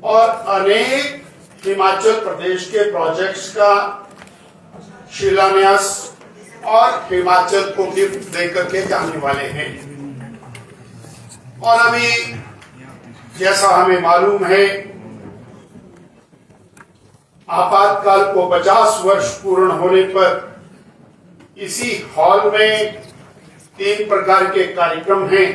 और अनेक हिमाचल प्रदेश के प्रोजेक्ट्स का शिलान्यास और हिमाचल को गिफ्ट देकर के जाने वाले हैं। और अभी जैसा हमें मालूम है, आपातकाल को 50 वर्ष पूर्ण होने पर इसी हॉल में 3 प्रकार के कार्यक्रम हैं।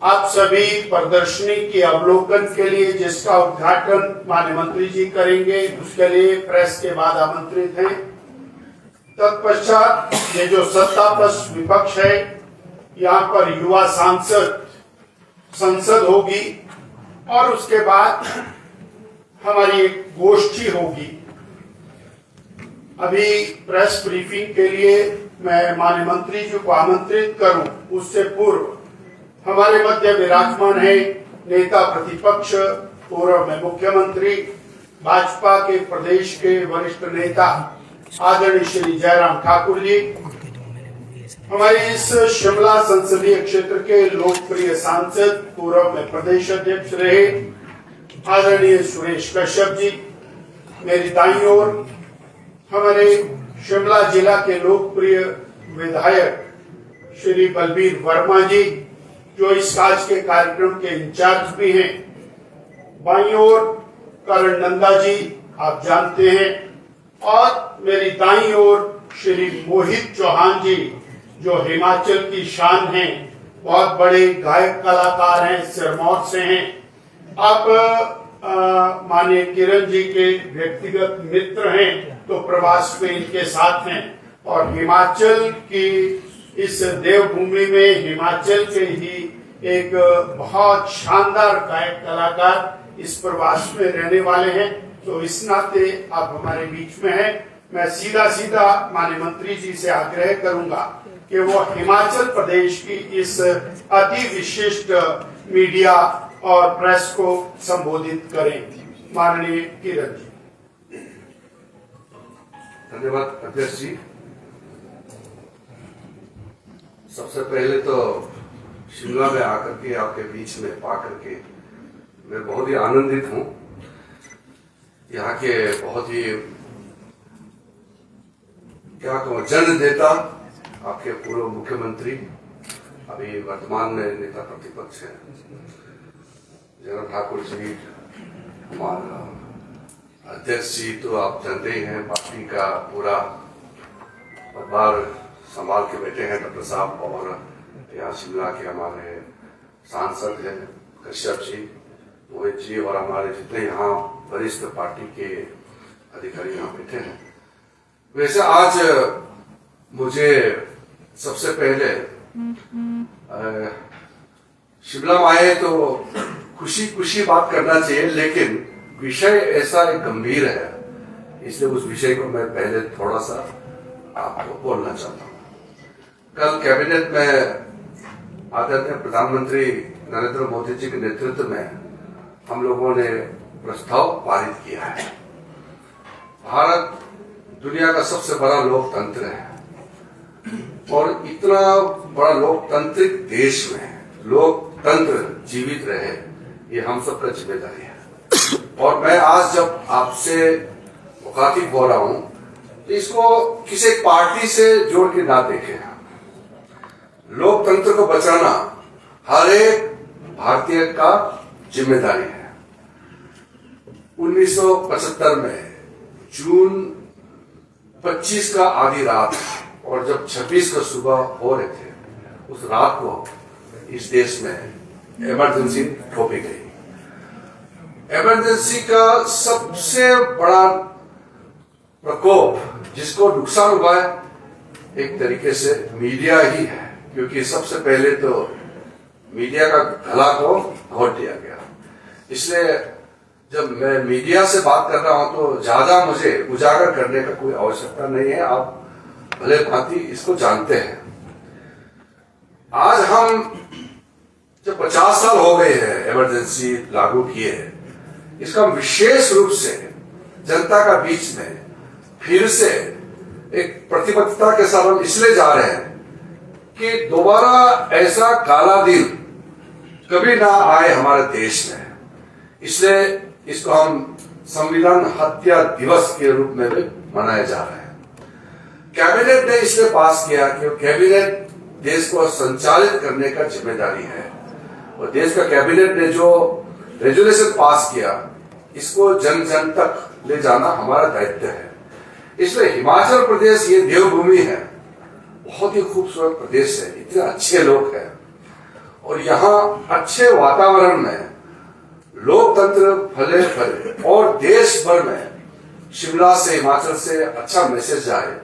आप सभी प्रदर्शनी के अवलोकन के लिए, जिसका उद्घाटन माननीय मंत्री जी करेंगे, उसके लिए प्रेस के बाद आमंत्रित हैं। तत्पश्चात ये जो सत्ता प्लस विपक्ष है, यहाँ पर युवा सांसद संसद होगी और उसके बाद हमारी एक गोष्ठी होगी। अभी प्रेस ब्रीफिंग के लिए मैं माननीय मंत्री जी को आमंत्रित करूं, उससे पूर्व हमारे मध्य विराजमान है नेता प्रतिपक्ष, पूर्व में मुख्यमंत्री, भाजपा के प्रदेश के वरिष्ठ नेता आदरणीय श्री जयराम ठाकुर जी, हमारे इस शिमला संसदीय क्षेत्र के लोकप्रिय सांसद, पूर्व में प्रदेश अध्यक्ष रहे आदरणीय सुरेश कश्यप जी, मेरी दाईं ओर हमारे शिमला जिला के लोकप्रिय विधायक श्री बलबीर वर्मा जी, जो इस आज के कार्यक्रम के इंचार्ज भी हैं। बाईं ओर करण नंदा जी, आप जानते हैं, और मेरी दाईं ओर श्री मोहित चौहान जी, जो हिमाचल की शान हैं, बहुत बड़े गायक कलाकार हैं, सिरमौर से हैं। आप माननीय किरण जी के व्यक्तिगत मित्र हैं, तो प्रवास में इनके साथ हैं, और हिमाचल की इस देवभूमि में हिमाचल के ही एक बहुत शानदार गायक कलाकार इस प्रवास में रहने वाले हैं। तो इस नाते आप हमारे बीच में हैं। मैं सीधा माननीय मंत्री जी से आग्रह करूंगा कि वो हिमाचल प्रदेश की इस अति विशिष्ट मीडिया और प्रेस को संबोधित करें। माननीय किरण जी। धन्यवाद अध्यक्ष जी। सबसे पहले तो शिमला में आकर के आपके बीच में पाकर के मैं बहुत ही आनंदित हूं। यहाँ के बहुत ही क्या कहूँ जननेता, आपके पूर्व मुख्यमंत्री, अभी वर्तमान में नेता प्रतिपक्ष है जयराम ठाकुर जी, हमारा अध्यक्ष जी तो आप जानते ही हैं, पार्टी का पूरा पदभार संभाल के बैठे हैं डॉक्टर साहब, और यहाँ शिमला के हमारे सांसद हैं कश्यप जी, मोहित जी, और हमारे जितने यहाँ वरिष्ठ पार्टी के अधिकारी यहाँ बैठे हैं। वैसे आज मुझे सबसे पहले शिमला में आए तो खुशी बात करना चाहिए, लेकिन विषय ऐसा एक गंभीर है, इसलिए उस विषय को मैं पहले थोड़ा सा आपको बोलना चाहता हूँ। कल कैबिनेट में आदरणीय प्रधानमंत्री नरेंद्र मोदी जी के नेतृत्व में हम लोगों ने प्रस्ताव पारित किया है। भारत दुनिया का सबसे बड़ा लोकतंत्र है, और इतना बड़ा लोकतांत्रिक देश में लोकतंत्र जीवित रहे, ये हम सबका जिम्मेदारी है। और मैं आज जब आपसे मुखातिब हो रहा हूं, तो इसको किसी पार्टी से जोड़ के ना देखें। लोकतंत्र को बचाना हर एक भारतीय का जिम्मेदारी है। 1975 में जून 25 का आधी रात और जब 26 का सुबह हो रहे थे, उस रात को इस देश में इमरजेंसी थोपी गई। इमरजेंसी का सबसे बड़ा प्रकोप जिसको नुकसान हुआ है, एक तरीके से मीडिया ही है, क्योंकि सबसे पहले तो मीडिया का गला को घोट दिया गया। इसलिए जब मैं मीडिया से बात कर रहा हूं तो ज्यादा मुझे उजागर करने का कोई आवश्यकता नहीं है, आप भले भांति इसको जानते हैं। आज हम जब 50 साल हो गए हैं इमरजेंसी लागू किए, इसका विशेष रूप से जनता का बीच में फिर से एक प्रतिबद्धता के साथ हम इसलिए जा रहे हैं कि दोबारा ऐसा काला दिन कभी ना आए हमारे देश में। इसलिए इसको हम संविधान हत्या दिवस के रूप में भी मनाया जा रहा है। कैबिनेट ने इसलिए पास किया कि कैबिनेट देश को संचालित करने का जिम्मेदारी है, और देश का कैबिनेट ने जो रेजुलेशन पास किया इसको जन जन तक ले जाना हमारा दायित्व है। इसलिए हिमाचल प्रदेश ये देवभूमि है, बहुत ही खूबसूरत प्रदेश है, इतने अच्छे लोग हैं, और यहाँ अच्छे वातावरण में लोकतंत्र फले फले और देश भर में शिमला से, हिमाचल से अच्छा मैसेज जाए,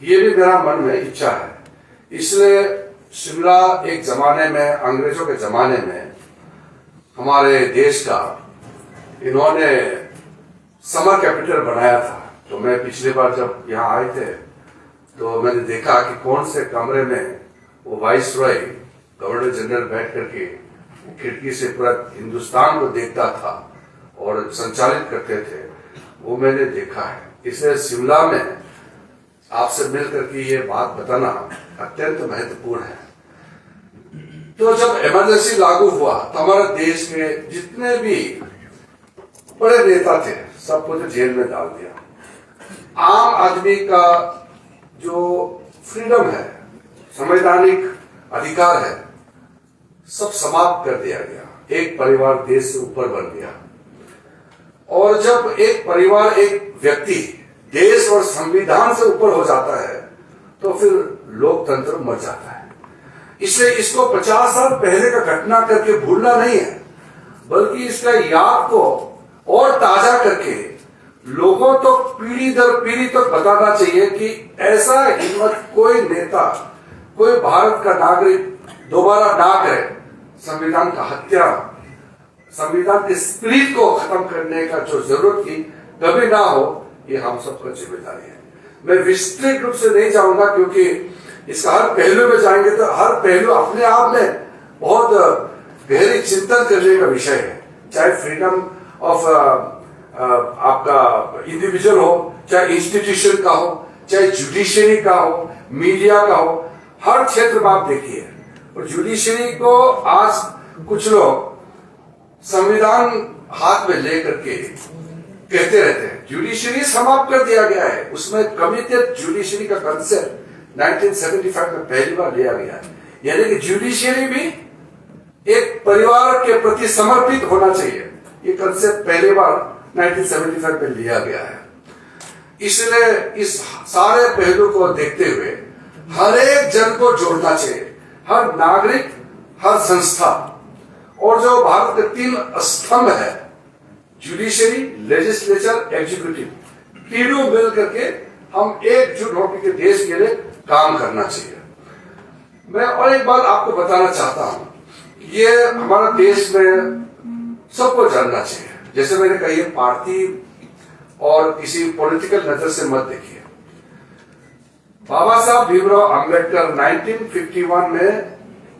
ये भी मेरा मन में इच्छा है। इसलिए शिमला एक जमाने में, अंग्रेजों के जमाने में हमारे देश का इन्होंने समर कैपिटल बनाया था। तो मैं पिछली बार जब यहाँ आए थे तो मैंने देखा कि कौन से कमरे में वो वाइस रॉय गवर्नर जनरल बैठ करके खिड़की से पूरा हिंदुस्तान को देखता था और संचालित करते थे, वो मैंने देखा है। इसलिए शिमला में आपसे मिलकर के ये बात बताना अत्यंत महत्वपूर्ण है। तो जब इमरजेंसी लागू हुआ तो हमारे देश के जितने भी बड़े नेता थे सबको तो जेल में डाल दिया। आम आदमी का जो फ्रीडम है, संवैधानिक अधिकार है, सब समाप्त कर दिया गया। एक परिवार देश से ऊपर बन गया, और जब एक परिवार, एक व्यक्ति देश और संविधान से ऊपर हो जाता है तो फिर लोकतंत्र मर जाता है। इसलिए इसको 50 साल पहले का घटना करके भूलना नहीं है, बल्कि इसका याद को और ताजा करके लोगों तो पीढ़ी दर पीढ़ी तक बताना चाहिए कि ऐसा हिम्मत कोई नेता, कोई भारत का नागरिक दोबारा ना करे। संविधान का हत्या, संविधान के स्पिरिट को खत्म करने का जो जरूरत थी कभी ना हो, ये हम सबका जिम्मेदारी है। मैं विस्तृत रूप से नहीं जाऊंगा क्योंकि इसका हर पहलू में जाएंगे तो हर पहलू अपने आप में बहुत गहरी चिंतन करने का विषय है। चाहे फ्रीडम ऑफ आपका इंडिविजुअल हो, चाहे इंस्टीट्यूशन का हो, चाहे जुडिशरी का हो, मीडिया का हो, हर क्षेत्र में आप देखिए। और जुडिशरी को आज कुछ लोग संविधान हाथ में लेकर के कहते रहते हैं जुडिशरी समाप्त कर दिया गया है। उसमें कमिटेड जुडिशरी का कंसेप्ट 1975 में पहली बार लिया गया है, यानी कि जुडिशरी भी एक परिवार के प्रति समर्पित होना चाहिए। ये कंसेप्ट पहली बार 1975 में लिया गया है। इसलिए इस सारे पहलू को देखते हुए हर एक जन को जोड़ना चाहिए, हर नागरिक, हर संस्था, और जो भारत के 3 स्तंभ है, जुडिशरी, लेजिस्लेचर, एग्जीक्यूटिव, तीनों मिल करके हम एकजुट होकर के देश के लिए काम करना चाहिए। मैं और एक बात आपको बताना चाहता हूं, ये हमारा देश में सबको जानना चाहिए। जैसे मैंने कहा, ये पार्टी और किसी पॉलिटिकल नजर से मत देखिए। बाबा साहब भीमराव अंबेडकर 1951 में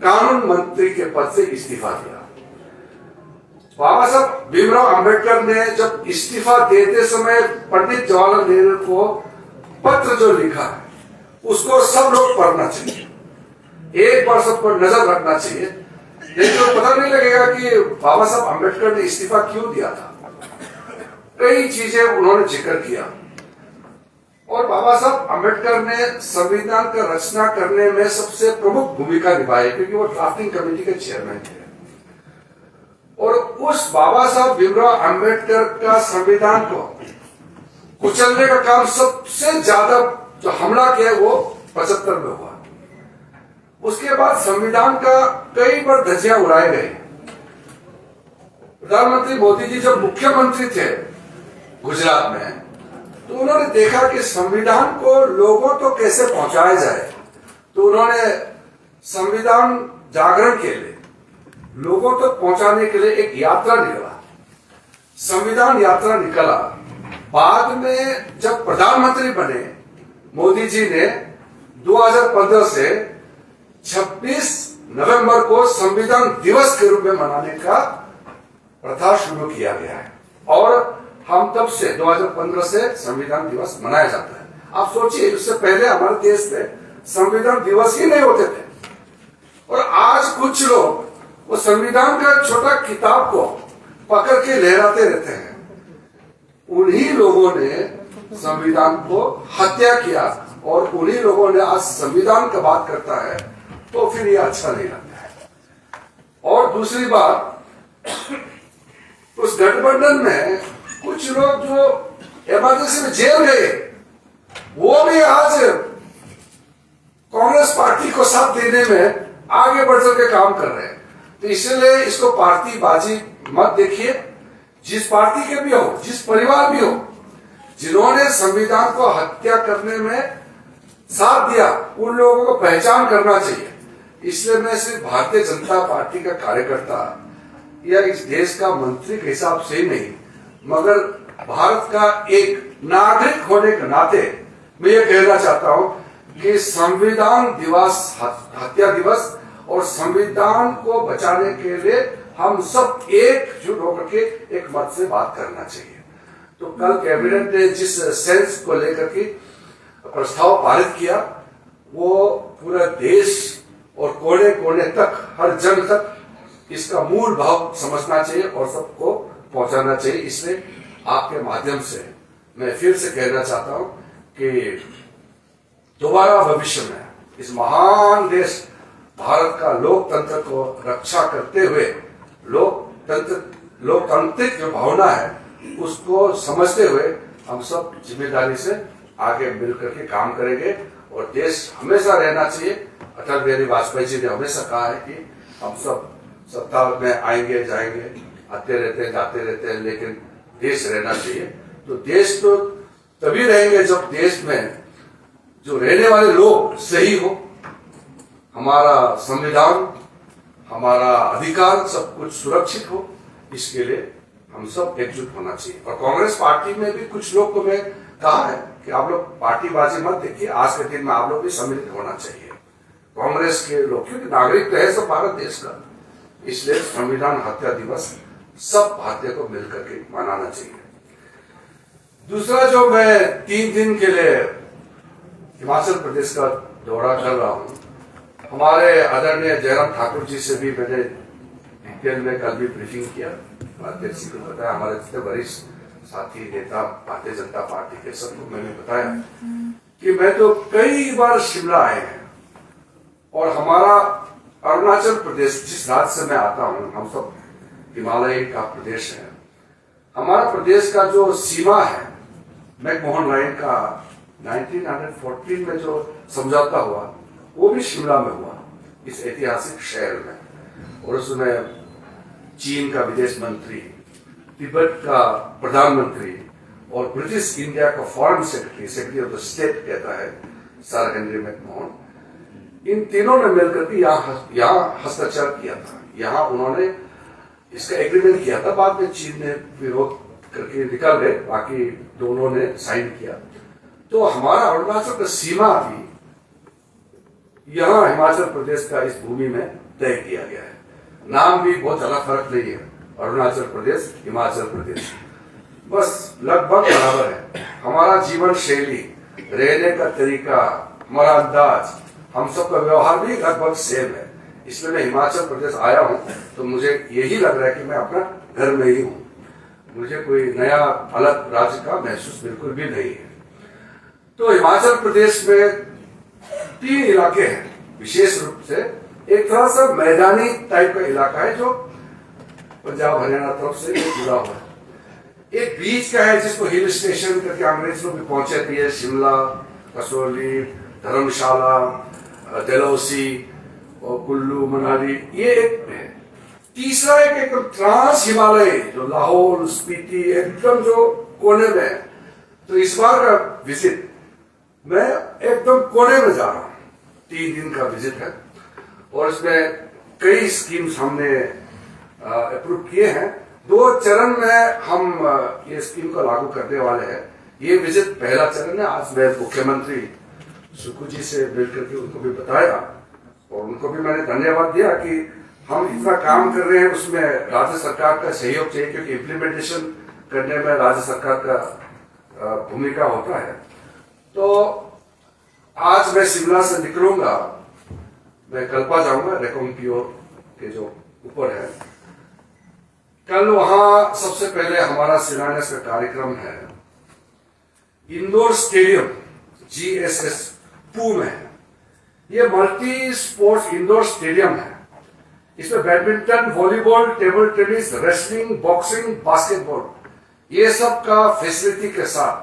कानून मंत्री के पद से इस्तीफा दिया। बाबा साहब भीमराव अंबेडकर ने जब इस्तीफा देते समय पंडित जवाहरलाल नेहरू को पत्र जो लिखा है उसको सब लोग पढ़ना चाहिए, एक बार सब पर नजर रखना चाहिए। नहीं तो पता नहीं लगेगा कि बाबा साहब अंबेडकर ने इस्तीफा क्यों दिया था। कई चीजें उन्होंने जिक्र किया, और बाबा साहब अंबेडकर ने संविधान का रचना करने में सबसे प्रमुख भूमिका निभाई, क्योंकि वो ड्राफ्टिंग कमेटी के चेयरमैन थे। और उस बाबा साहब भीमराव अंबेडकर का संविधान को कुचलने का काम सबसे ज्यादा जो हमला किया वो 75 में हुआ। उसके बाद संविधान का कई बार धज्जियां उड़ाए गए। प्रधानमंत्री मोदी जी जब मुख्यमंत्री थे गुजरात में, तो उन्होंने देखा कि संविधान को लोगों तो कैसे पहुंचाया जाए, तो उन्होंने संविधान जागरण के लिए लोगों तक पहुंचाने के लिए एक यात्रा निकला, संविधान यात्रा निकला। बाद में जब प्रधानमंत्री बने मोदी जी ने 2015 से 26 नवंबर को संविधान दिवस के रूप में मनाने का प्रथा शुरू किया गया है, और हम तब से 2015 से संविधान दिवस मनाया जाता है। आप सोचिए, उससे पहले हमारे देश में संविधान दिवस ही नहीं होते थे, और आज कुछ लोग वो संविधान का छोटा किताब को पकड़ के लहराते रहते हैं, उन्हीं लोगों ने संविधान को हत्या किया और उन्हीं लोगों ने आज संविधान का बात करता है तो फिर ये अच्छा नहीं लगता है। और दूसरी बात, उस गठबंधन में कुछ लोग जो इमरजेंसी में जेल गए वो भी आज कांग्रेस पार्टी को साथ देने में आगे बढ़ के काम कर रहे हैं। तो इसलिए इसको पार्टी बाजी मत देखिए। जिस पार्टी के भी हो, जिस परिवार भी हो, जिन्होंने संविधान को हत्या करने में साथ दिया, उन लोगों को पहचान करना चाहिए। इसलिए मैं सिर्फ भारतीय जनता पार्टी का कार्यकर्ता या इस देश का मंत्री के हिसाब से ही नहीं, मगर भारत का एक नागरिक होने के नाते मैं ये कहना चाहता हूं कि संविधान दिवस, हत्या दिवस और संविधान को बचाने के लिए हम सब एकजुट होकर के एक मत से बात करना चाहिए। तो कल कैबिनेट ने जिस सेंस को लेकर के प्रस्ताव पारित किया, वो पूरा देश और कोने कोने तक, हर जन तक इसका मूल भाव समझना चाहिए और सबको पहुंचाना चाहिए। इसलिए आपके माध्यम से मैं फिर से कहना चाहता हूं कि दोबारा भविष्य में इस महान देश भारत का लोकतंत्र को रक्षा करते हुए लोकतांत्रिक जो भावना है उसको समझते हुए हम सब जिम्मेदारी से आगे मिलकर के काम करेंगे और देश हमेशा रहना चाहिए। अटल बिहारी वाजपेयी जी ने हमेशा कहा है कि हम सब सत्ता में आएंगे जाएंगे, आते रहते हैं जाते रहते हैं, लेकिन देश रहना चाहिए। तो देश तो तभी रहेंगे जब देश में जो रहने वाले लोग सही हो, हमारा संविधान, हमारा अधिकार सब कुछ सुरक्षित हो। इसके लिए हम सब एकजुट होना चाहिए। और कांग्रेस पार्टी में भी कुछ लोग को मैं कहा है कि आप लोग पार्टीबाजी मत देखिए, आज के दिन में आप लोग भी सम्मिलित होना चाहिए कांग्रेस के लोग, क्योंकि नागरिक तो है सब भारत देश का। इसलिए संविधान हत्या दिवस सब भारतीय को मिलकर के मनाना चाहिए। दूसरा, जो मैं 3 दिन के लिए हिमाचल प्रदेश का दौरा कर रहा हूं, हमारे आदरणीय जयराम ठाकुर जी से भी मैंने डिटेल में कल भी ब्रीफिंग किया। अध्यक्ष जी को बताया, हमारे जितने वरिष्ठ साथी नेता भारतीय जनता पार्टी के सबको मैंने बताया कि मैं तो कई बार शिमला आए हैं और हमारा अरुणाचल प्रदेश, जिस राज्य से मैं आता हूं, हम सब हिमालय का प्रदेश है। हमारा प्रदेश का जो सीमा है, मैकमोहन लाइन का 1914 में जो समझौता हुआ वो भी शिमला में हुआ, इस ऐतिहासिक शहर में। और उसमें चीन का विदेश मंत्री, तिब्बत का प्रधानमंत्री और ब्रिटिश इंडिया का foreign secretary of the state कहता है सर हेनरी मैकमोहन, इन तीनों ने मिलकर के यहाँ हस्ताक्षर किया था। यहाँ उन्होंने इसका एग्रीमेंट किया था, बाद में चीन ने विरोध करके निकल गए, बाकी दोनों ने साइन किया। तो हमारा अरुणाचल का सीमा भी यहाँ हिमाचल प्रदेश का इस भूमि में तय किया गया है। नाम भी बहुत ज्यादा फर्क नहीं है, अरुणाचल प्रदेश, हिमाचल प्रदेश, बस लगभग बराबर है। हमारा जीवन शैली, रहने का तरीका, हमारा अंदाज, हम सबका व्यवहार भी लगभग सेम है। इसलिए मैं हिमाचल प्रदेश आया हूं तो मुझे यही लग रहा है कि मैं अपना घर में ही हूं, मुझे कोई नया अलग राज्य का महसूस बिल्कुल भी नहीं है। तो हिमाचल प्रदेश में 3 इलाके हैं विशेष रूप से। एक थोड़ा सा मैदानी टाइप का इलाका है जो पंजाब हरियाणा तरफ से जुड़ा हुआ है। एक बीच का है जिसको हिल स्टेशन करके अंग्रेज लोग भी पहुंचे थे, शिमला, कसौली, धर्मशाला, डलहौसी और कुल्लू, मनाली, ये एक है। तीसरा एक ट्रांस हिमालय जो लाहौल, स्पीति, एकदम जो कोने में है। तो इस बार का विजिट मैं एकदम कोने में जा रहा हूं, 3 दिन का विजिट है और इसमें कई स्कीम्स हमने अप्रूव किए हैं। 2 चरण में हम ये स्कीम को लागू करने वाले हैं। ये विजिट पहला चरण है। आज मैं मुख्यमंत्री सुक्खू जी से मिलकर के उनको भी बताया और उनको भी मैंने धन्यवाद दिया कि हम इतना काम कर रहे हैं, उसमें राज्य सरकार का सहयोग चाहिए, क्योंकि इम्प्लीमेंटेशन करने में राज्य सरकार का भूमिका होता है। तो आज मैं शिमला से निकलूंगा, मैं कल्पा जाऊंगा, रेकोंग की ओर के जो ऊपर है, कल वहां सबसे पहले हमारा शिलान्यास का कार्यक्रम है इंडोर स्टेडियम GSS पू में है। ये मल्टी स्पोर्ट्स इंडोर स्टेडियम है। इसमें badminton, volleyball, table tennis, wrestling, boxing, basketball, ये सब का फैसिलिटी के साथ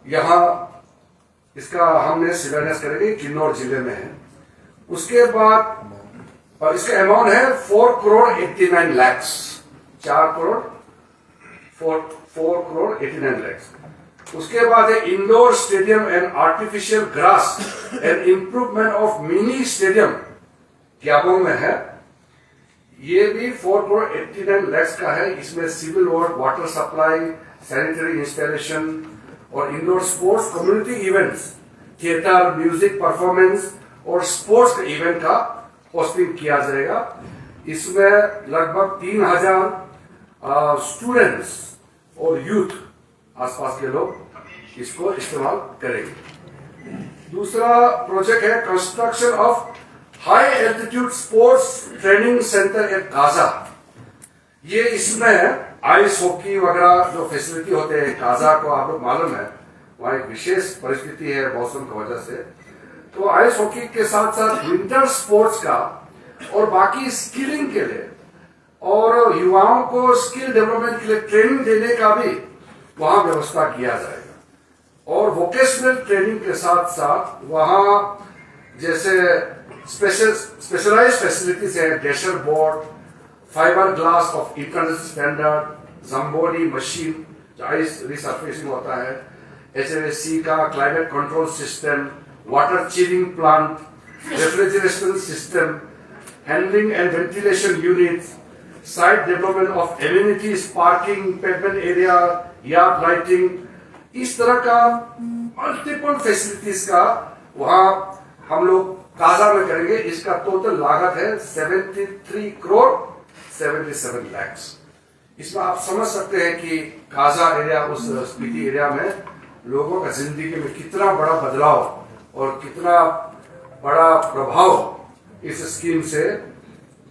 यहाँ इसका हमने शिलान्यास करेंगे। किन्नौर जिले में है। उसके बाद और इसका अमाउंट है 4 करोड़ 89 लाख, 4 करोड़ 4 करोड़ 89 लाख। उसके बाद है indoor stadium and artificial grass and improvement of mini stadium क्याबोंग में है। ये भी 4 करोड़ 89 लाख का है। इसमें civil water supply, sanitary installation और indoor sports, community events, theatre, music performance और स्पोर्ट्स इवेंट का होस्टिंग किया जाएगा। इसमें लगभग 3000 स्टूडेंट्स और यूथ आसपास के लोग इसको इस्तेमाल करेंगे। दूसरा प्रोजेक्ट है construction of high altitude sports training centre at Kaza. ये इसमें आइस हॉकी वगैरह जो फैसिलिटी होते हैं, काजा को आप लोग मालूम है वहां एक विशेष परिस्थिति है मौसम की वजह से। तो आइस हॉकी के साथ साथ विंटर स्पोर्ट्स का और बाकी स्किलिंग के लिए और युवाओं को स्किल डेवलपमेंट के लिए ट्रेनिंग देने का भी वहां व्यवस्था किया जाएगा। और वोकेशनल ट्रेनिंग के साथ साथ वहां जैसे स्पेशलाइज्ड फैसिलिटीज है, dasher board, fibre glass of international standard, Zamboni machine जो आइस रिसर्फेसिंग होता है, HVAC का climate control system, water chilling plant, refrigeration system, handling and ventilation units, site development of amenities, parking, pavement area, yard lighting, इस तरह का multiple facilities का वहां हम लोग काजा में करेंगे। इसका टोटल लागत है 73 करोड़ 77 लाख। इसमें आप समझ सकते हैं कि काजा एरिया, उस स्पीति एरिया में लोगों का जिंदगी में कितना बड़ा बदलाव और कितना बड़ा प्रभाव इस स्कीम से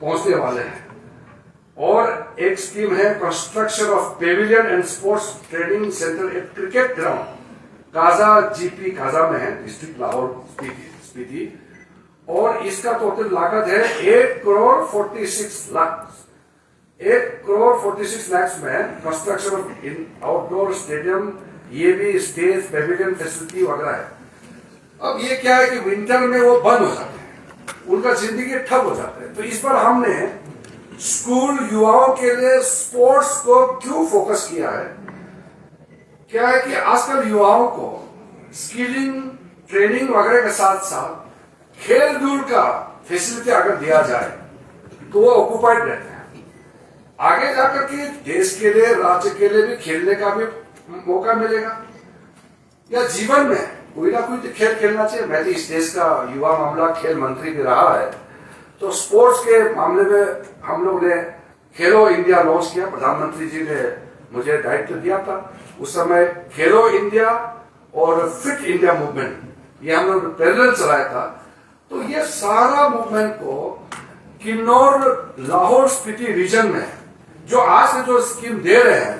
पहुंचने वाले हैं। और एक स्कीम है construction of Pavilion and sports training centre at cricket ground, Kaza GP Kaza में है, डिस्ट्रिक्ट लाहौर स्पीति। और इसका टोटल लागत है 1 करोड़ 46 लाख। 1 करोड़ 46 लाख में कंस्ट्रक्शन ऑफ आउटडोर स्टेडियम, ये भी स्टेज, पेविलियन फैसिलिटी वगैरह है। अब ये क्या है कि विंटर में वो बंद हो जाते हैं, उनका जिंदगी ठप हो जाता है। तो इस पर हमने स्कूल युवाओं के लिए स्पोर्ट्स को क्यों फोकस किया है? क्या है कि आजकल युवाओं को स्किलिंग, ट्रेनिंग वगैरह के साथ साथ खेल धूल का फैसिलिटी अगर दिया जाए तो वो ऑक्युपाइड रहते हैं। आगे जाकर के देश के लिए, राज्य के लिए भी खेलने का भी मौका मिलेगा, या जीवन में कोई ना कोई तो खेल खेलना चाहिए। मैं तो इस देश का युवा मामला खेल मंत्री भी रहा है, तो स्पोर्ट्स के मामले में हम लोग ने खेलो इंडिया लॉन्च किया। प्रधानमंत्री जी ने मुझे दायित्व दिया था उस समय। खेलो इंडिया और फिट इंडिया मूवमेंट ये हम लोग पैरेलल चलाया था। तो ये सारा मूवमेंट को किन्नौर लाहौर स्पीति रीजन में जो आज से जो स्कीम दे रहे हैं,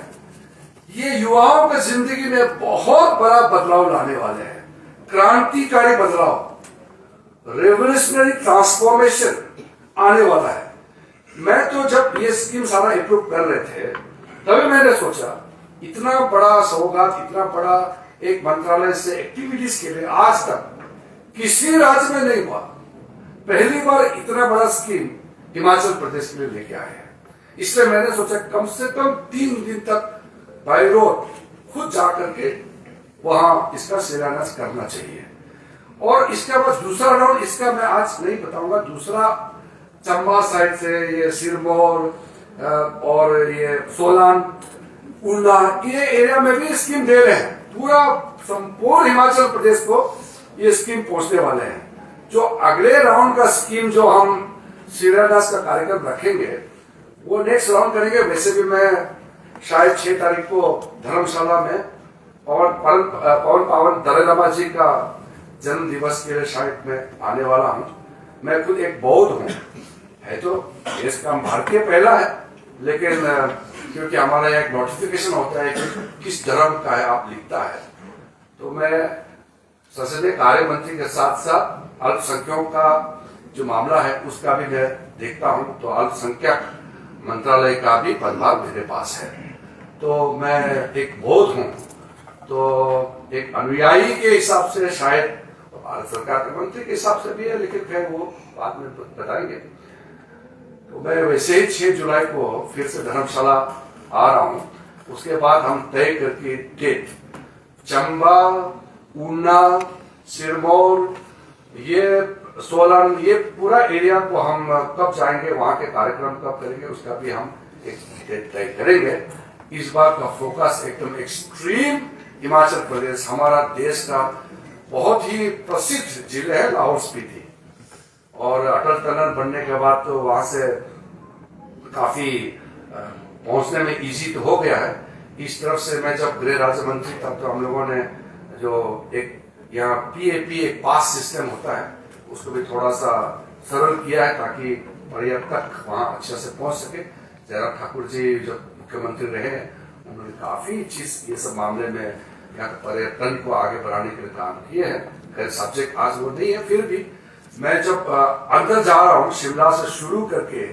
ये युवाओं की जिंदगी में बहुत बड़ा बदलाव लाने वाले हैं। क्रांतिकारी बदलाव, रेवोल्यूशनरी ट्रांसफॉर्मेशन आने वाला है। मैं तो जब ये स्कीम सारा अप्रूव कर रहे थे तभी मैंने सोचा इतना बड़ा सौगात, इतना बड़ा एक मंत्रालय से एक्टिविटीज के लिए आज तक किसी राज्य में नहीं हुआ। पहली बार इतना बड़ा स्कीम हिमाचल प्रदेश के लिए लेके आए हैं। इसलिए मैंने सोचा कम से कम 3 दिन तक बाय रोड खुद जाकर के वहां इसका शिलान्यास करना चाहिए। और इसके बाद दूसरा राउंड, इसका मैं आज नहीं बताऊंगा, दूसरा चंबा साइड से ये सिरमौर और ये सोलान, उना, ये एरिया में भी स्कीम दे रहे हैं। पूरा संपूर्ण हिमाचल प्रदेश को ये स्कीम पहुंचने वाले हैं। जो अगले राउंड का स्कीम जो हम शिलान्यास का कार्यक्रम रखेंगे वो नेक्स्ट राउंड करेंगे। वैसे भी मैं शायद 6 तारीख को धर्मशाला में पवन पावन दलाई लामा जी का जन्म दिवस के लिए शायद मैं आने वाला हूं। मैं खुद एक बौद्ध हूं, है तो देश का भारतीय पहला है, लेकिन क्योंकि हमारा एक नोटिफिकेशन होता है कि किस धर्म का है आप लिखता है, तो मैं संसदीय कार्य मंत्री के साथ साथ अल्पसंख्यकों का जो मामला है उसका भी मैं देखता हूं। तो अल्पसंख्यक मंत्रालय का भी पदभार मेरे पास है। तो मैं एक बौद्ध हूं, तो एक अनुयायी के हिसाब से शायद भारत सरकार के मंत्री के हिसाब से भी है, लेकिन फिर वो बाद में बताएंगे। तो मैं वैसे ही 6 जुलाई को फिर से धर्मशाला आ रहा हूं। उसके बाद हम तय करके डेट चंबा, ऊना, सिरमौर, ये सोलन, ये पूरा एरिया को हम कब जाएंगे, वहां के कार्यक्रम कब करेंगे, उसका भी हम एक डेट तय करेंगे। इस बार का फोकस एकदम एक्सट्रीम हिमाचल प्रदेश, हमारा देश का बहुत ही प्रसिद्ध जिले है लाहौल स्पीति, और अटल टनल बनने के बाद तो वहां से काफी पहुंचने में इजी तो हो गया है। इस तरफ से मैं जब गृह राज्य मंत्री था तो हम लोगों ने जो एक यहाँ PAP एक पास सिस्टम होता है उसको भी थोड़ा सा सरल किया है ताकि पर्यटक वहां अच्छे से पहुंच सके। जयराम ठाकुर जी जब मुख्यमंत्री रहे उन्होंने काफी चीज ये सब मामले में यहाँ पर्यटन को आगे बढ़ाने के लिए काम किए हैं। खैर सब्जेक्ट आज वो नहीं है, फिर भी मैं जब अंदर जा रहा हूँ शिमला से शुरू करके,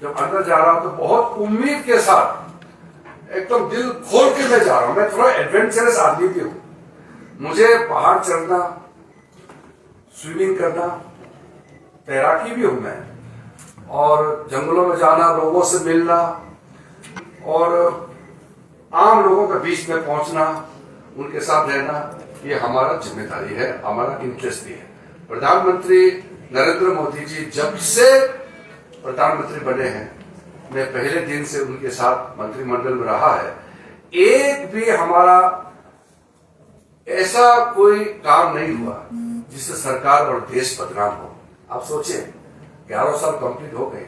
जब अंदर जा रहा हूँ तो बहुत उम्मीद के साथ एकदम दिल खोल के मैं जा रहा हूँ। मैं थोड़ा एडवेंचरस आदमी भी हूँ, मुझे पहाड़ चढ़ना, स्विमिंग करना, तैराकी भी हूं मैं, और जंगलों में जाना, लोगों से मिलना और आम लोगों के बीच में पहुंचना, उनके साथ रहना, ये हमारा जिम्मेदारी है, हमारा इंटरेस्ट भी है। प्रधानमंत्री नरेंद्र मोदी जी जब से प्रधानमंत्री बने हैं, मैं पहले दिन से उनके साथ मंत्रिमंडल में रहा है, एक भी हमारा ऐसा कोई काम नहीं हुआ जिससे सरकार और देश बदनाम हो। आप सोचें 11 साल कंप्लीट हो गए,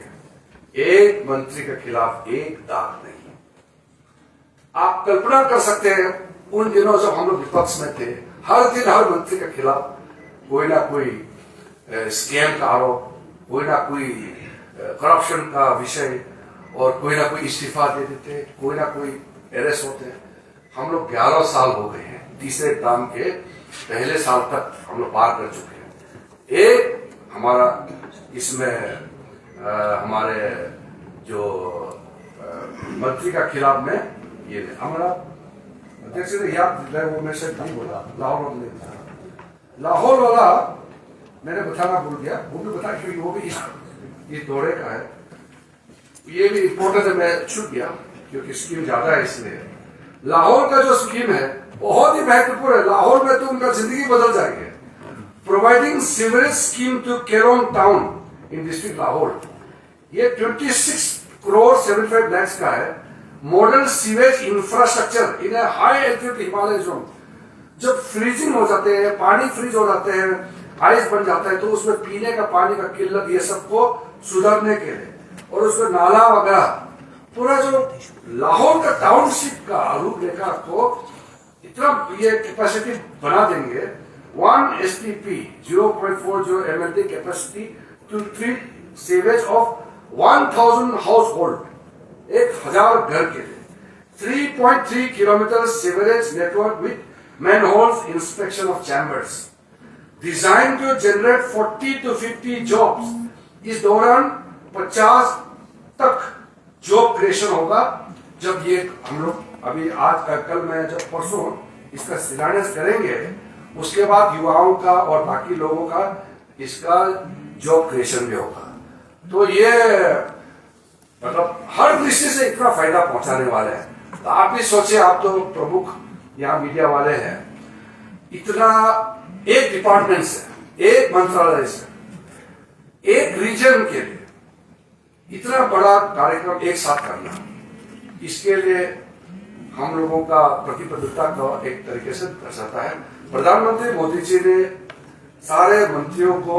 एक मंत्री के खिलाफ एक दाग नहीं। आप कल्पना कर सकते हैं उन दिनों जब हम लोग विपक्ष में थे, हर दिन हर मंत्री के खिलाफ कोई ना कोई स्कैम का आरोप, कोई ना कोई करप्शन का विषय, और कोई ना कोई इस्तीफा दे देते, कोई ना कोई अरेस्ट होते। हम लोग 11 साल हो गए हैं, तीसरे टर्म के पहले साल तक हम लोग पार कर चुके हैं। एक हमारा इसमें हमारे जो मंत्री का खिलाफ में ये हमारा अध्यक्ष ने याद दिलाया, वो मेरे से नहीं बोला, लाहौर ने बताया, लाहौर वाला मैंने बताना भूल गया, वो भी बताया क्योंकि वो भी इस दौरे का है। ये भी इम्पोर्टेंट है, मैं छूट गया क्योंकि स्कीम ज्यादा है इसलिए। लाहौर का जो स्कीम है बहुत ही महत्वपूर्ण है, लाहौर में तो उनका जिंदगी बदल जाएंगे। Providing sewerage scheme to Keylong town in district Lahaul, ये 26 करोड़ 75 लाख का है। Modern sewage infrastructure in high altitude Himalaya zone, जब फ्रीजिंग हो जाते हैं, पानी फ्रीज हो जाते हैं, आइस बन जाता है, तो उसमें पीने का पानी का किल्लत, ये सबको सुधारने के लिए, और उसमें नाला वगैरह पूरा जो लाहौर का टाउनशिप का रूपरेखा को इतना ये कैपेसिटी बना देंगे। 1 STP 0.40 MLD capacity to treat sewage of 1000 household, 1000 घर के लिए। 3.3 kilometre sewerage network with manholes inspection of chambers, design to generate 40 to 50 jobs. इस दौरान 50 तक जॉब क्रिएशन होगा। जब ये हम लोग अभी आज कल में जब परसों इसका शिलान्यास करेंगे, उसके बाद युवाओं का और बाकी लोगों का इसका जॉब क्रिएशन भी होगा। तो ये मतलब हर दृष्टि से इतना फायदा पहुंचाने वाले हैं। तो आप भी सोचिए, आप तो प्रमुख यहाँ मीडिया वाले हैं, इतना एक डिपार्टमेंट से, एक मंत्रालय से, एक रीजन के लिए इतना बड़ा कार्यक्रम एक साथ करना, इसके लिए हम लोगों का प्रतिबद्धता का एक तरीके से दर्शाता है। प्रधानमंत्री मोदी जी ने सारे मंत्रियों को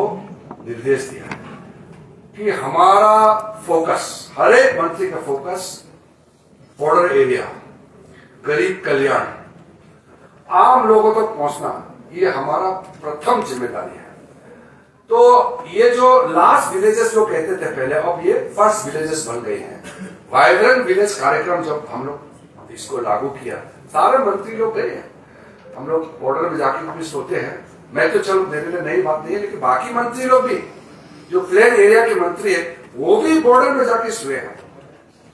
निर्देश दिया कि हमारा फोकस, हर एक मंत्री का फोकस बॉर्डर एरिया, गरीब कल्याण, आम लोगों तक पहुंचना, ये हमारा प्रथम जिम्मेदारी है। तो ये जो लास्ट विलेजेस जो कहते थे पहले, अब ये फर्स्ट विलेजेस बन गए हैं। वाइब्रेंट विलेज कार्यक्रम जब हम लोग इसको लागू किया, सारे मंत्री लोग गए हैं। हम लोग बॉर्डर में जाके भी सोते हैं। मैं तो चलो मेरे लिए नई बात नहीं है, लेकिन बाकी मंत्री लोग भी जो प्लेन एरिया के मंत्री है वो भी बॉर्डर में जाके सोए हैं।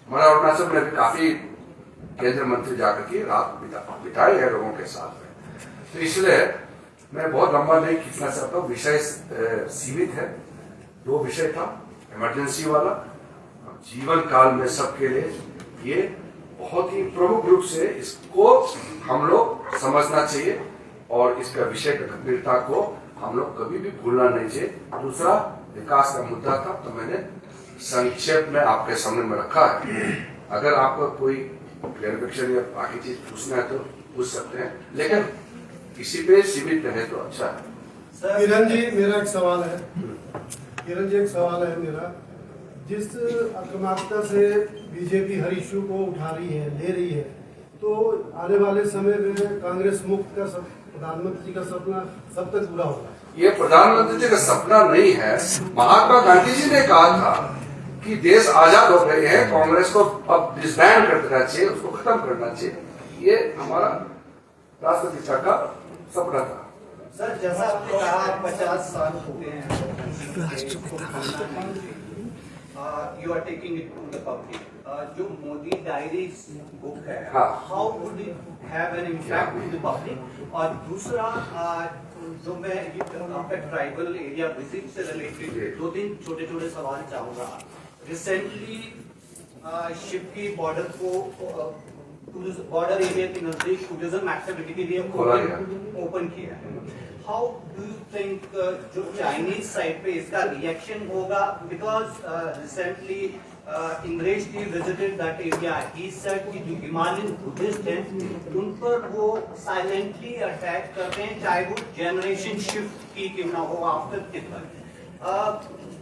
हमारा अरुणाचल में भी काफी केंद्रीय मंत्री जाकर के रात बिताए हैं लोगों के साथ में। तो इसलिए मैं बहुत लंबा नहीं खींचना चाहता हूँ, विषय सीमित है। 2 विषय था, इमरजेंसी वाला, जीवन काल में सबके लिए ये बहुत ही प्रमुख रूप से इसको हम लोग समझना चाहिए और इसका विषय का गंभीरता को हम लोग कभी भी भूलना नहीं चाहिए। दूसरा विकास का मुद्दा था, तो मैंने संक्षेप में आपके सामने में रखा है। अगर आपको कोई क्लैरिफिकेशन या बाकी चीज पूछना है तो पूछ सकते हैं, लेकिन किसी पे सीमित रहे तो अच्छा है। किरण जी, मेरा एक सवाल है। किरण जी, एक सवाल है मेरा। जिस आक्रामकता से बीजेपी हर इशू को उठा रही है, ले रही है, तो आने वाले समय में कांग्रेस मुक्त का प्रधानमंत्री जी का सपना कब तक पूरा होगा? ये प्रधानमंत्री जी का सपना नहीं है। महात्मा गांधी जी ने कहा था कि देश आजाद हो गए हैं, कांग्रेस को अब डिसबैंड कर देना चाहिए, उसको खत्म करना चाहिए। ये हमारा राष्ट्रपिता का सपना था। सर, जैसा आपने कहा 50 साल हो गए हैं, you are taking it to the public. जो मोदी डायरीज बुक है, how would it have an impact to the public? और दूसरा, जो मैं आपका ट्राइबल एरिया विजिट से रिलेटेड 2-3 छोटे-छोटे सवाल चाहूंगा। रिसेंटली शिवकी बॉर्डर को बॉर्डर एरिया के नजदीक टूरिज्म एक्टिविटी के लिए ओपन किया है। हाउ डू यू थिंक जो चाइनीज साइड पे इसका रिएक्शन होगा? बिकॉज रिसेंटली इंग्रेज ji visited that area, he said कि जो हिमालयन बुद्धिस्ट हैं उन पर वो साइलेंटली अटैक करते हैं, चाहे वो जनरेशन शिफ्ट की क्यों ना हो आफ्टर तिब्बत।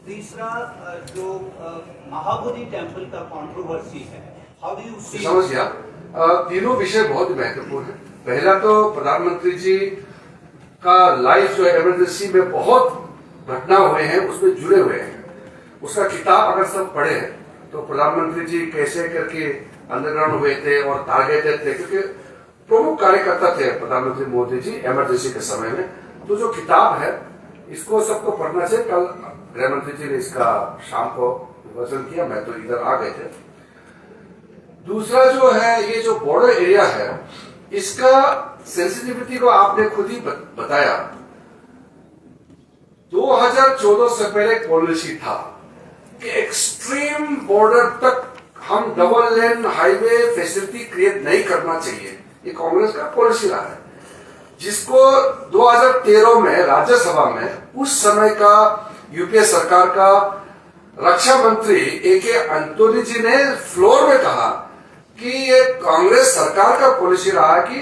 तीसरा, जो महाबोधि टेम्पल का कंट्रोवर्सी है, हाउ डू यू सी? समझ गया। तीनों विषय बहुत महत्वपूर्ण है। पहला तो प्रधानमंत्री जी का लाइफ जो है इमरजेंसी में बहुत घटना हुए हैं उसमें जुड़े हुए हैं। उसका किताब अगर सब पढ़े तो प्रधानमंत्री जी कैसे करके अंडरग्राउंड हुए थे और टारगेटेड थे, क्योंकि प्रमुख कार्यकर्ता थे प्रधानमंत्री मोदी जी इमरजेंसी के समय में। तो जो किताब है इसको सबको पढ़ना चाहिए। कल गृह मंत्री जी ने इसका शाम को विमोचन किया, मैं तो इधर आ गए थे। दूसरा जो है, ये जो बॉर्डर एरिया है इसका सेंसिटिविटी को आपने खुद ही बताया। 2014 से पहले एक पॉलिसी था कि एक्सट्रीम बॉर्डर तक हम double lane highway facility create नहीं करना चाहिए। ये कांग्रेस का पॉलिसी रहा है, जिसको 2013 में राज्यसभा में उस समय का यूपीए सरकार का रक्षा मंत्री ए.के. एंटोनी जी ने फ्लोर में कहा कि ये कांग्रेस सरकार का पॉलिसी रहा है कि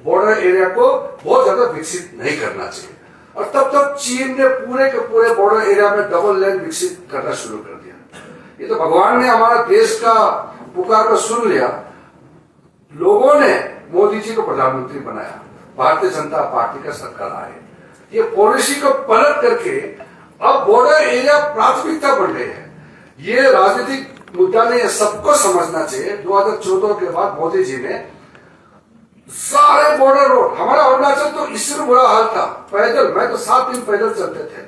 बॉर्डर एरिया को बहुत ज्यादा विकसित नहीं करना चाहिए। और तब तक चीन ने पूरे के पूरे बॉर्डर एरिया में डबल लेन विकसित करना शुरू कर दिया। ये तो भगवान ने हमारा देश का पुकार को सुन लिया। लोगों ने मोदी जी को प्रधानमंत्री बनाया, भारतीय जनता पार्टी का सरकार आए, ये पॉलिसी को पलट करके अब बॉर्डर एरिया प्राथमिकता बन गई है। ये राजनीतिक मुद्दा नहीं है, सबको समझना चाहिए। 2014 के बाद मोदी जी ने सारे बॉर्डर रोड, हमारा अरुणाचल तो इससे बुरा हाल था, पैदल, मैं तो 7 दिन पैदल चलते थे,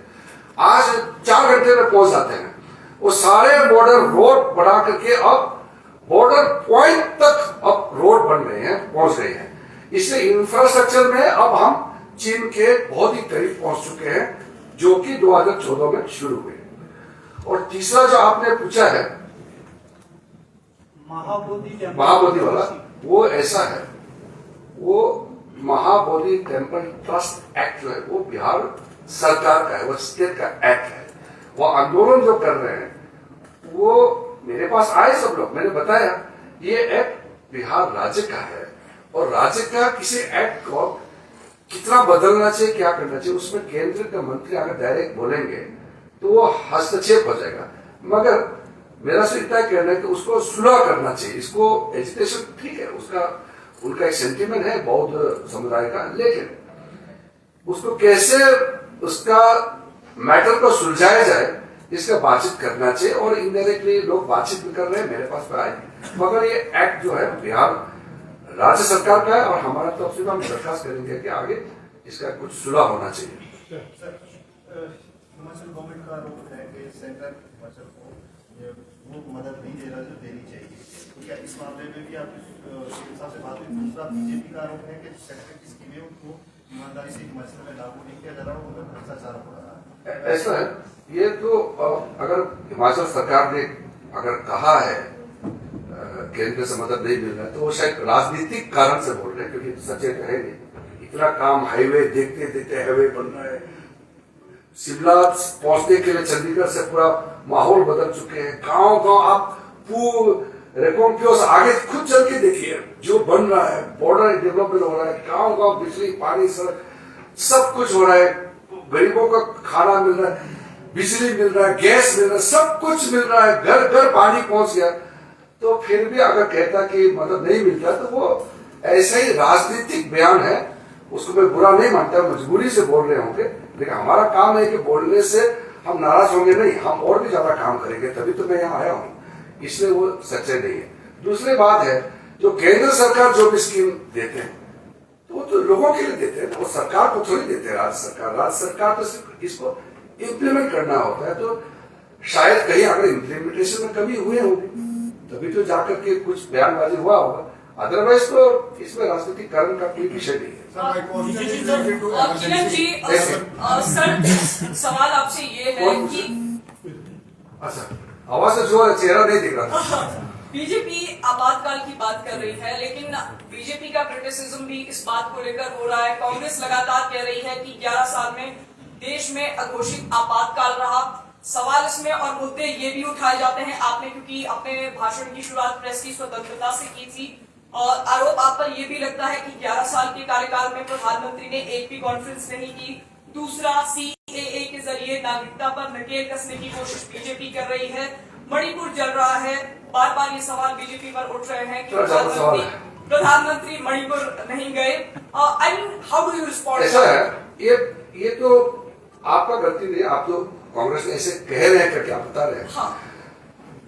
आज 4 घंटे में पहुंच जाते हैं। वो सारे बॉर्डर रोड बना करके अब बॉर्डर पॉइंट तक अब रोड बन रहे हैं, पहुंच रहे हैं। इससे इंफ्रास्ट्रक्चर में अब हम चीन के बहुत ही करीब पहुंच चुके हैं, जो कि 2014 में शुरू हुए। और तीसरा जो आपने पूछा है महाबोधि वाला, वो ऐसा है, वो महाबोधि टेम्पल ट्रस्ट एक्ट जो है वो बिहार सरकार का है, वो स्टेट का एक्ट है। वो आंदोलन जो कर रहे हैं वो मेरे पास आए सब लोग, मैंने बताया ये एक्ट बिहार राज्य का है और राज्य का किसी एक्ट को कितना बदलना चाहिए, क्या करना चाहिए, उसमें केंद्र के मंत्री अगर डायरेक्ट बोलेंगे तो वो हस्तक्षेप हो जाएगा। मगर मेरा से इतना कहना है कि उसको सुलह करना चाहिए। इसको एजुकेशन ठीक है, उसका उनका एक सेंटीमेंट है बौद्ध समुदाय का, लेकिन उसको कैसे उसका मैटर को सुलझाया जाए इसका बातचीत करना चाहिए, और इनडायरेक्टली लोग बातचीत भी कर रहे हैं, मेरे पास भी आए, मगर ये एक्ट जो है बिहार राज्य सरकार का है, और हमारा तरफ से हम दरखास्त करेंगे कि आगे इसका कुछ सुलह होना चाहिए। हिमाचल गवर्नमेंट का आरोप है कि सेंटर हिमाचल को वो मदद नहीं दे रहा जो देनी चाहिए, तो क्या इस मामले में भी आप हिसाब से बात हुई? दूसरा बीजेपी का आरोप है कि सेंटर की स्कीमें उनको ईमानदारी से हिमाचल में लागू नहीं किया जा रहा, उनका भ्रष्टाचार हो रहा है। ऐसा है, ये तो अगर हिमाचल सरकार ने अगर कहा है केंद्र से मदद नहीं मिल रहा है, तो वो शायद राजनीतिक कारण से बोल रहे हैं, क्योंकि सचेत है नहीं। इतना काम हाईवे देखते देखते हाईवे बन रहा है, शिमला पहुंचने के लिए चंडीगढ़ से पूरा माहौल बदल चुके हैं, गांव गांव आप रेकॉन्क्योस आगे खुद चल के देखिए जो बन रहा है, बॉर्डर डेवलपमेंट हो रहा है, गांव गांव बिजली पानी सड़क सब कुछ हो रहा है, गरीबों का खाना मिल रहा है, बिजली मिल रहा है, गैस मिल रहा है, सब कुछ मिल रहा है, घर घर पानी पहुंच गया। तो फिर भी अगर कहता कि मदद नहीं मिलता तो वो ऐसा ही राजनीतिक बयान है, उसको मैं बुरा नहीं मानता, मजबूरी से बोल रहे होंगे, लेकिन हमारा काम है कि बोलने से हम नाराज होंगे नहीं, हम और भी ज्यादा काम करेंगे, तभी तो मैं यहाँ आया हूँ, इसलिए वो सच्चे नहीं है। दूसरी बात है, जो केंद्र सरकार जो भी स्कीम देते हैं तो वो तो लोगों के लिए देते हैं, वो सरकार को थोड़ी देते हैं। राज्य सरकार तो सिर्फ इसको इम्प्लीमेंट करना होता है, तो शायद कहीं अगर इम्प्लीमेंटेशन में कमी हुए होंगे तभी तो जाकर के कुछ बयानबाजी हुआ होगा, अदरवाइज तो इसमें राजनीतिक कारण का कोई विषय नहीं है। किरण जी, सर सवाल आपसे ये है कि अच्छा, आवाज से जो चेहरा नहीं दिख रहा था। बीजेपी आपातकाल की बात कर रही है, लेकिन बीजेपी का क्रिटिसिज्म भी इस बात को लेकर हो रहा है। कांग्रेस लगातार कह रही है कि 11 साल में देश में अघोषित आपातकाल रहा। सवाल इसमें और मुद्दे ये भी उठाए जाते हैं, आपने क्योंकि अपने भाषण की शुरुआत प्रेस की स्वतंत्रता से की थी, और आरोप आप पर ये भी लगता है कि 11 साल के कार्यकाल में प्रधानमंत्री ने एक भी कॉन्फ्रेंस नहीं की। दूसरा, सीएए के जरिए नागरिकता पर नकेल कसने की कोशिश बीजेपी कर रही है। मणिपुर जल रहा है, बार बार ये सवाल बीजेपी पर उठ रहे हैं कि प्रधानमंत्री मणिपुर नहीं गए। I mean, how do you respond? ऐसा है, ये तो आपका गलती नहीं, आप तो कांग्रेस ने ऐसे कह रहे हैं करके आप बता रहे हैं। हाँ।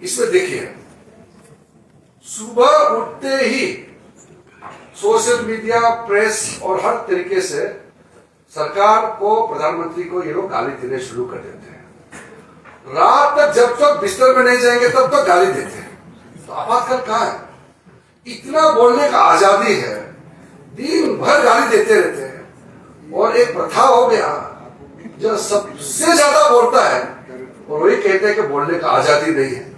इसमें देखिए, सुबह उठते ही सोशल मीडिया, प्रेस और हर तरीके से सरकार को, प्रधानमंत्री को ये लोग गाली देने शुरू कर देते हैं। रात तक जब तक बिस्तर में नहीं जाएंगे तब तक गाली देते हैं। तो आपातकाल कहाँ है? इतना बोलने का आजादी है, दिन भर गाली देते रहते हैं, और एक प्रथा हो गया जो सबसे ज्यादा बोलता है और वही कहते हैं कि बोलने का आजादी नहीं है।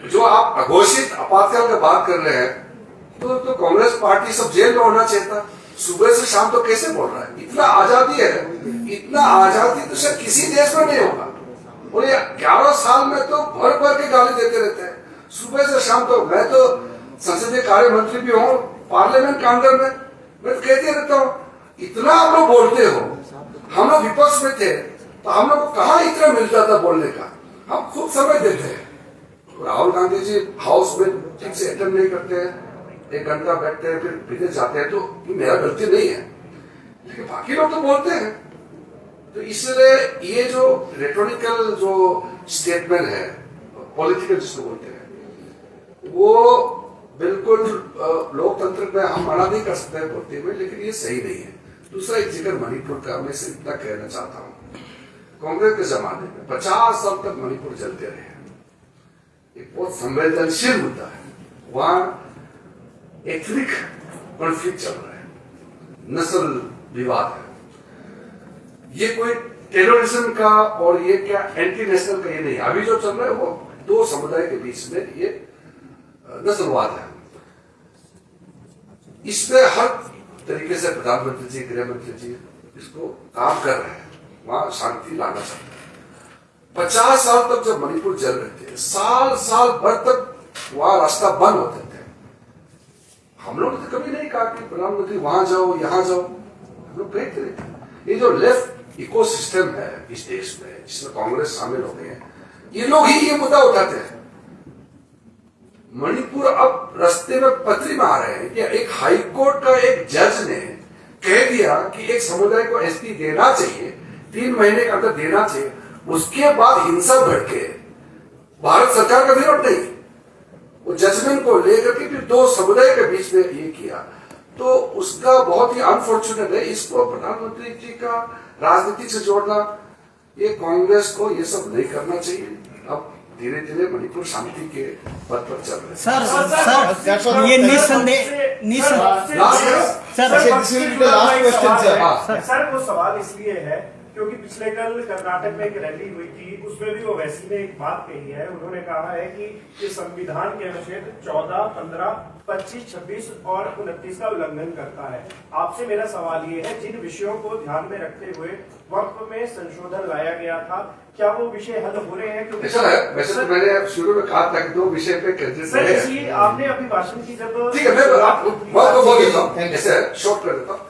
जो आप अघोषित आपातकाल की बात कर रहे हैं, तो कांग्रेस पार्टी सब जेल में होना चाहिए था। सुबह से शाम तो कैसे बोल रहा है? इतना आजादी है, इतना आजादी तो शायद किसी देश में नहीं होगा। और ये 11 साल में तो भर भर के गाली देते रहते हैं, सुबह से शाम। तो मैं तो संसदीय कार्य मंत्री भी हूँ, पार्लियामेंट के अंदर में मैं तो कहते रहता हूँ, इतना आप लोग बोलते हो। हम लोग विपक्ष में थे तो हम लोग को कहाँ इतना मिलता था बोलने का, हम खूब समय देते हैं। राहुल गांधी जी हाउस में ठीक से अटेंड नहीं करते हैं, 1 घंटा बैठते हैं फिर विदेश जाते हैं, तो ये मेरा गलती नहीं है, लेकिन बाकी लोग तो बोलते हैं। तो इसलिए ये जो रेटोरिकल जो स्टेटमेंट है, पॉलिटिकल जिसको बोलते हैं, वो बिल्कुल लोकतंत्र में हम मना नहीं कर सकते हैं बोलते हुए, लेकिन ये सही नहीं है। दूसरा एक जिक्र मणिपुर का मैं सिर्फ इतना कहना चाहता हूँ, कांग्रेस के जमाने में 50 साल तक मणिपुर चलते रहे, एक बहुत संवेदनशील मुद्दा है, वहां एथनिक कॉन्फ्लिक्ट चल रहा है, नस्ल विवाद है, ये कोई टेररिज्म का और ये क्या एंटी नेशनल का ये नहीं। अभी जो चल रहा है वो 2 समुदाय के बीच में ये नस्लवाद है। इसमें हर तरीके से प्रधानमंत्री जी, गृह मंत्री जी इसको काम कर रहे हैं, वहां शांति लाना चाहते हैं। 50 साल तक जब मणिपुर जल रहे थे, साल भर तक वहां रास्ता बंद होते थे। हम लोग ने तो कभी नहीं कहा कि प्रधानमंत्री वहां जाओ, यहां जाओ, हम लोग कहते थे। ये जो लेफ्ट इकोसिस्टम है इस देश में, जिसमें कांग्रेस शामिल हो गए हैं, ये लोग ही ये मुद्दा उठाते हैं। मणिपुर अब रास्ते में पथरी में आ रहे हैं कि एक हाईकोर्ट का एक जज ने कह दिया कि एक समुदाय को एसपी देना चाहिए, 3 महीने के अंदर देना चाहिए। उसके बाद हिंसा भड़के भारत सरकार का विरोध नहीं, वो जजमेंट को लेकर के फिर 2 समुदाय के बीच में ये किया, तो उसका बहुत ही अनफॉर्चुनेट है। इसको प्रधानमंत्री जी का राजनीति से जोड़ना, ये कांग्रेस को ये सब नहीं करना चाहिए। अब धीरे धीरे मणिपुर शांति के पथ पर चल रहे हैं। सर ये निस्संदेह सर वो सवाल इसलिए है क्योंकि पिछले कल कर्नाटक में एक रैली हुई थी, उसमें भी ओवैसी ने एक बात कही है। उन्होंने कहा है कि ये संविधान के अनुच्छेद 14, 15, 25, 26 और 29 का उल्लंघन करता है। आपसे मेरा सवाल ये है, जिन विषयों को ध्यान में रखते हुए वक्फ में संशोधन लाया गया था, क्या वो विषय हल हो रहे हैं? क्योंकि ऐसा है, वैसे तो मैंने शुरू में कहा था कि 2 विषय पे केंद्रित सर, है। इसलिए आपने अभी भाषण की जब ठीक है, मैं आपको वक्फ बोल देता हूँ, ऐसे शॉर्ट कर देता हूँ।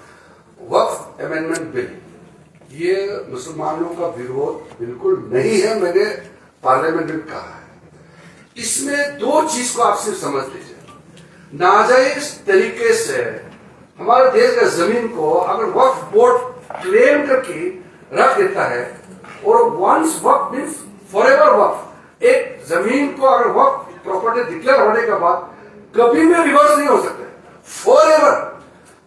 वक्फ अमेंडमेंट बिल, ये मुसलमानों का विरोध बिल्कुल नहीं है, मैंने पार्लियामेंट में कहा है। इसमें 2 चीज को आप सिर्फ समझ लीजिए। नाजायज तरीके से हमारे देश का जमीन को अगर वक्फ बोर्ड क्लेम करके रख देता है, और वंस वक्फ मीन्स फॉरएवर वक्फ, एक जमीन को अगर वक्फ प्रॉपर्टी डिक्लेयर होने के बाद कभी भी रिवर्स नहीं हो सकते, फॉरएवर,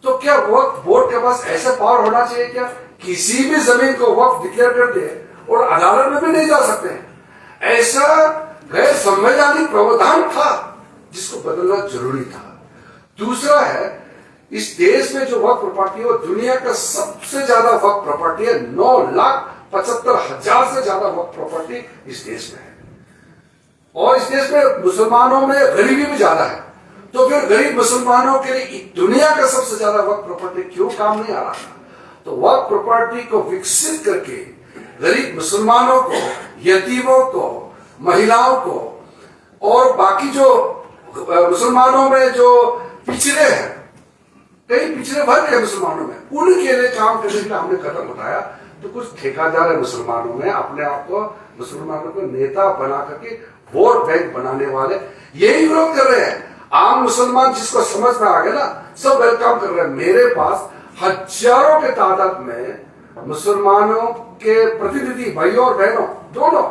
तो क्या वक्फ बोर्ड के पास ऐसा पावर होना चाहिए क्या किसी भी जमीन को वक्फ डिक्लेयर कर दे और अदालत में भी नहीं जा सकते हैं? ऐसा गैर संवैधानिक प्रावधान था जिसको बदलना जरूरी था। दूसरा है, इस देश में जो वक्फ प्रॉपर्टी है वो दुनिया का सबसे ज्यादा वक्फ प्रॉपर्टी है। 9,75,000 से ज्यादा वक्फ प्रॉपर्टी इस देश में है, और इस देश में मुसलमानों में गरीबी भी ज्यादा है। तो फिर गरीब मुसलमानों के लिए दुनिया का सबसे ज्यादा वक्फ प्रॉपर्टी क्यों काम नहीं आ रहा था? तो वक्फ प्रॉपर्टी को विकसित करके गरीब मुसलमानों को, यतीमों को, महिलाओं को और बाकी जो मुसलमानों में जो पिछड़े हैं, कई पिछड़े वर्ग है मुसलमानों में, उनके लिए काम करने के लिए हमने कदम उठाया। तो कुछ ठेकेदार है मुसलमानों में, अपने आप को मुसलमानों को नेता बना करके वोट बैंक बनाने वाले यही विरोध कर रहे हैं। आम मुसलमान जिसको समझ में आ गया ना, सब वेलकम कर रहे हैं। मेरे पास हजारों के तादाद में मुसलमानों के प्रतिनिधि, भाइयों और बहनों दोनों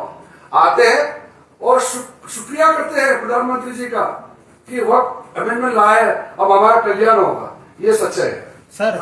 आते हैं और शुक्रिया करते हैं प्रधानमंत्री जी का कि वक्त अमेंडमेंट लाए, अब हमारा कल्याण होगा। ये सच्चाई है। सर